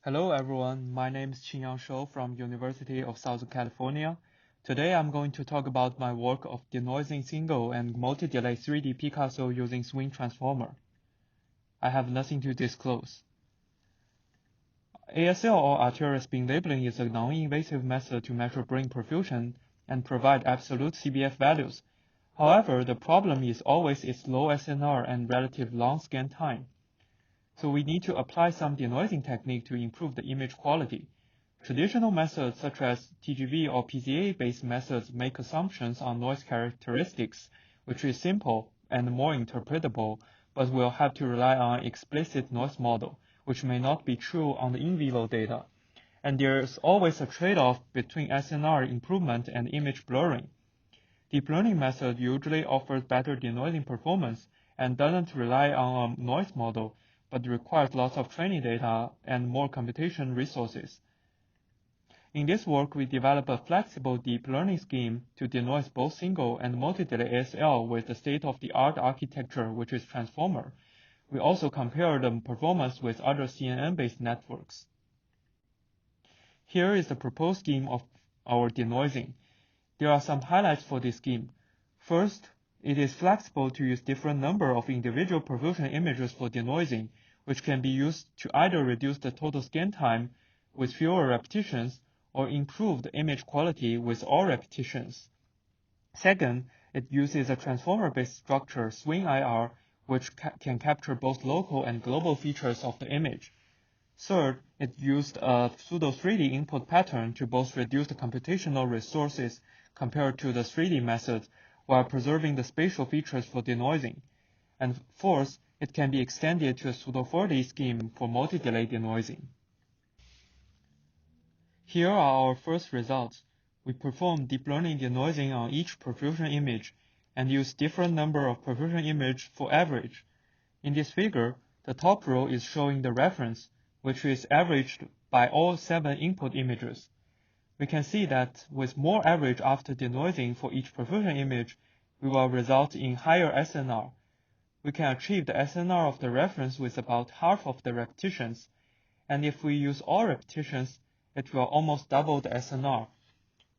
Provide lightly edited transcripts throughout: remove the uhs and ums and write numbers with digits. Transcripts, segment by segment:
Hello everyone, my name is Qingyang Shou from University of Southern California. Today I'm going to talk about my work of denoising single and multi-delay 3D pCASL using SWIN Transformer. I have nothing to disclose. ASL or arterial spin labeling is a non-invasive method to measure brain perfusion and provide absolute CBF values. However, the problem is always its low SNR and relative long scan time. So we need to apply some denoising technique to improve the image quality. Traditional methods such as TGV or PZA-based methods make assumptions on noise characteristics, which is simple and more interpretable, but will have to rely on explicit noise model, which may not be true on the in vivo data. And there's always a trade-off between SNR improvement and image blurring. Deep learning method usually offers better denoising performance and doesn't rely on a noise model, but requires lots of training data and more computation resources. In this work, we develop a flexible deep learning scheme to denoise both single and multi-delay ASL with the state-of-the-art architecture, which is Transformer. We also compare the performance with other CNN-based networks. Here is the proposed scheme of our denoising. There are some highlights for this scheme. First, it is flexible to use different number of individual perfusion images for denoising, which can be used to either reduce the total scan time with fewer repetitions or improve the image quality with all repetitions. Second, it uses a transformer-based structure, SWIN-IR, which can capture both local and global features of the image. Third, it used a pseudo-3D input pattern to both reduce the computational resources compared to the 3D method while preserving the spatial features for denoising. And fourth, it can be extended to a pseudo-4D scheme for multi-delay denoising. Here are our first results. We perform deep learning denoising on each perfusion image and use different number of perfusion images for average. In this figure, the top row is showing the reference, which is averaged by all 7 input images. We can see that with more average after denoising for each perfusion image, we will result in higher SNR. We can achieve the SNR of the reference with about half of the repetitions, and if we use all repetitions, it will almost double the SNR.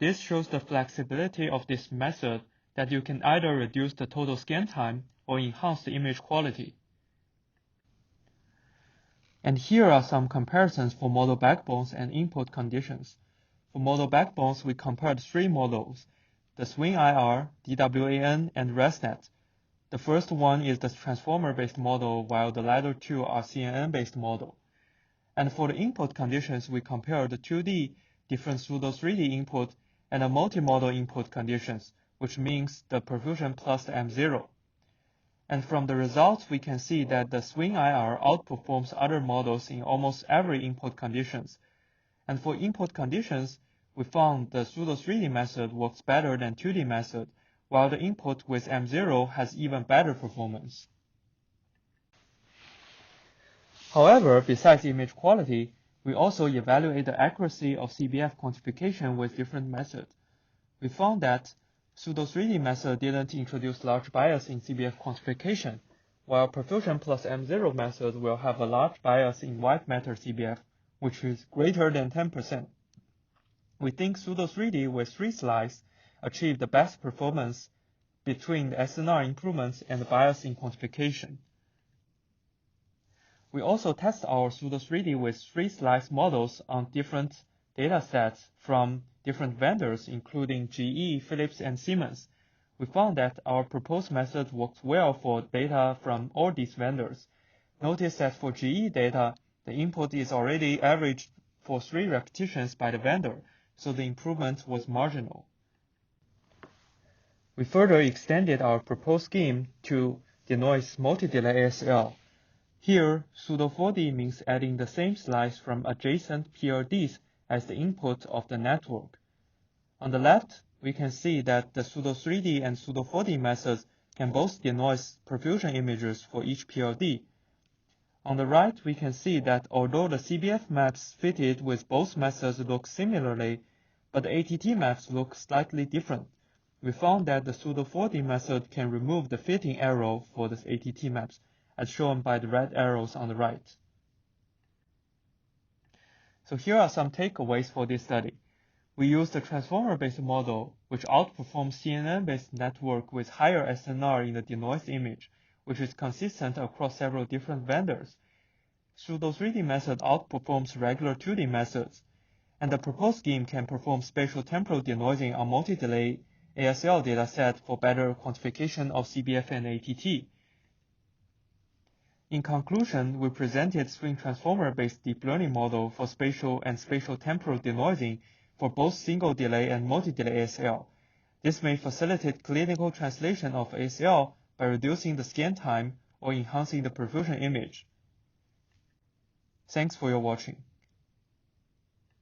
This shows the flexibility of this method that you can either reduce the total scan time or enhance the image quality. And here are some comparisons for model backbones and input conditions. For model backbones, we compared 3 models, the SWIN-IR, DWAN, and ResNet. The first one is the transformer-based model, while the latter 2 are CNN-based model. And for the input conditions, we compared the 2D, different pseudo-3D input, and a multi-model input conditions, which means the perfusion plus the M0. And from the results, we can see that the SWIN-IR outperforms other models in almost every input conditions. And for input conditions, we found the pseudo-3D method works better than 2D method, while the input with M0 has even better performance. However, besides image quality, we also evaluate the accuracy of CBF quantification with different methods. We found that pseudo-3D method didn't introduce large bias in CBF quantification, while perfusion plus M0 method will have a large bias in white matter CBF, which is greater than 10%. We think pseudo-3D with 3 slices achieve the best performance between the SNR improvements and the bias in quantification. We also test our pseudo-3D with 3 slice models on different data sets from different vendors, including GE, Philips, and Siemens. We found that our proposed method works well for data from all these vendors. Notice that for GE data, the input is already averaged for 3 repetitions by the vendor, so the improvement was marginal. We further extended our proposed scheme to denoise multi-delay ASL. Here, pseudo-4D means adding the same slice from adjacent PLDs as the input of the network. On the left, we can see that the pseudo-3D and pseudo-4D methods can both denoise perfusion images for each PLD. On the right, we can see that although the CBF maps fitted with both methods look similarly, but the ATT maps look slightly different. We found that the pseudo-4D method can remove the fitting error for the ATT maps, as shown by the red arrows on the right. So here are some takeaways for this study. We used a transformer-based model, which outperforms CNN-based network with higher SNR in the denoised image, which is consistent across several different vendors. Pseudo 3D method outperforms regular 2D methods, and the proposed scheme can perform spatial temporal denoising on multi-delay ASL dataset for better quantification of CBF and ATT. In conclusion, we presented SWIN Transformer-based deep learning model for spatial and spatial temporal denoising for both single delay and multi-delay ASL. This may facilitate clinical translation of ASL by reducing the scan time or enhancing the perfusion image. Thanks for your watching.